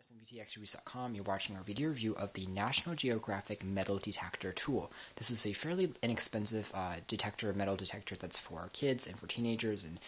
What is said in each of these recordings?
OSReviews.com, you're watching our video review of the National Geographic Metal Detector tool. This is a fairly inexpensive metal detector that's for kids and for teenagers and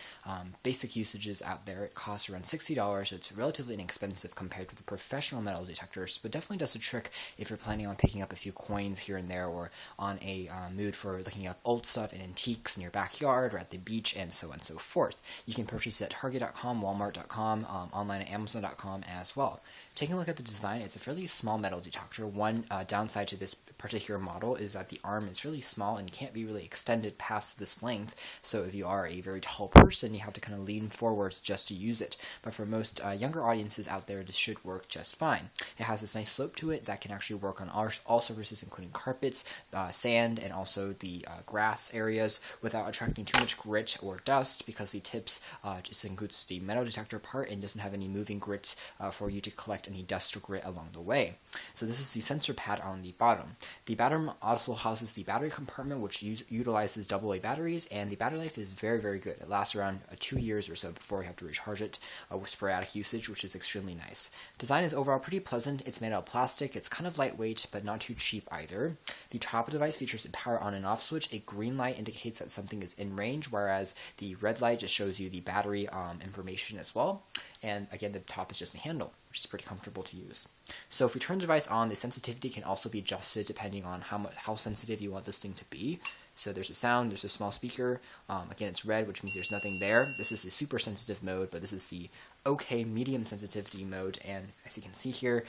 basic usages out there. It costs around $60, so it's relatively inexpensive compared to the professional metal detectors, but definitely does the trick if you're planning on picking up a few coins here and there or on a mood for looking up old stuff and antiques in your backyard or at the beach and so on and so forth. You can purchase it at Target.com, Walmart.com, online at Amazon.com as well. Taking a look at the design, it's a fairly small metal detector. One downside to this particular model is that the arm is really small and can't be really extended past this length, so if you are a very tall person, you have to kind of lean forwards just to use it. But for most younger audiences out there, this should work just fine. It has this nice slope to it that can actually work on all surfaces, including carpets, sand, and also the grass areas without attracting too much grit or dust, because the tips just includes the metal detector part and doesn't have any moving grit for you to collect any dust or grit along the way. So this is the sensor pad on the bottom. The bottom also houses the battery compartment, which utilizes AA batteries, and the battery life is very, very good. It lasts around 2 years or so before you have to recharge it with sporadic usage, which is extremely nice. Design is overall pretty pleasant. It's made out of plastic. It's kind of lightweight, but not too cheap either. The top of the device features a power on and off switch. A green light indicates that something is in range, whereas the red light just shows you the battery information as well. And again, the top is just a handle, which is pretty comfortable to use. So if we turn the device on, the sensitivity can also be adjusted depending on how sensitive you want this thing to be. So there's a sound, there's a small speaker. Again, it's red, which means there's nothing there. This is the super sensitive mode, but this is the okay medium sensitivity mode. And as you can see here,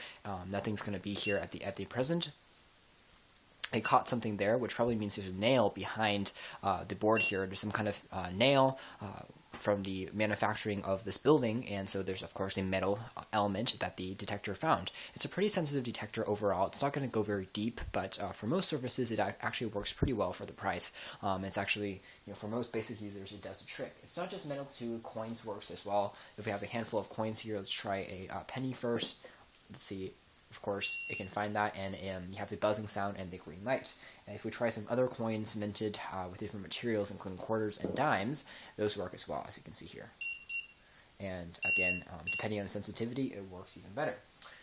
nothing's going to be here at the present. I caught something there, which probably means there's a nail behind the board here. There's some kind of nail from the manufacturing of this building, and so there's of course a metal element that the detector found. It's a pretty sensitive detector overall. It's not going to go very deep, but for most surfaces it actually works pretty well for the price. It's actually, for most basic users, it does the trick. It's not just metal too, coins works as well. If we have a handful of coins here, let's try a penny first. Let's see. Of course, it can find that, and you have the buzzing sound and the green light. And if we try some other coins minted with different materials, including quarters and dimes, those work as well, as you can see here. And again, depending on the sensitivity, it works even better.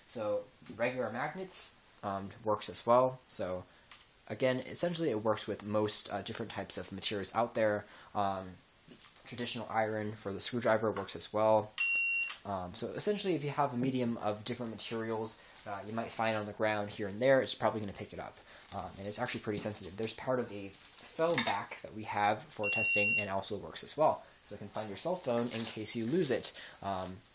So regular magnets works as well. So again, essentially it works with most different types of materials out there. Traditional iron for the screwdriver works as well. So essentially, if you have a medium of different materials you might find on the ground here and there, it's probably going to pick it up. And it's actually pretty sensitive. There's part of a phone back that we have for testing, and also works as well. So you can find your cell phone in case you lose it.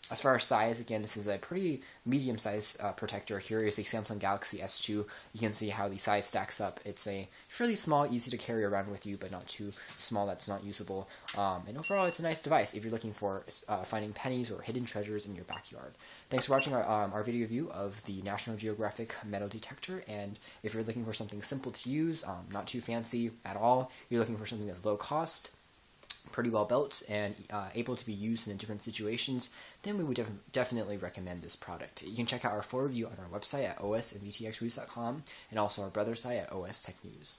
As far as size, again, this is a pretty medium-sized protector. Here is a Samsung Galaxy S2. You can see how the size stacks up. It's a fairly small, easy to carry around with you, but not too small that's not usable. And overall, it's a nice device if you're looking for finding pennies or hidden treasures in your backyard. Thanks for watching our video review of the National Geographic Metal Detector. And if you're looking for something simple to use, not too fancy at all, you're looking for something that's low cost, pretty well built, and able to be used in different situations, then we would definitely recommend this product. You can check out our full review on our website at OSReviews.com, and also our brother site at OSTechNews.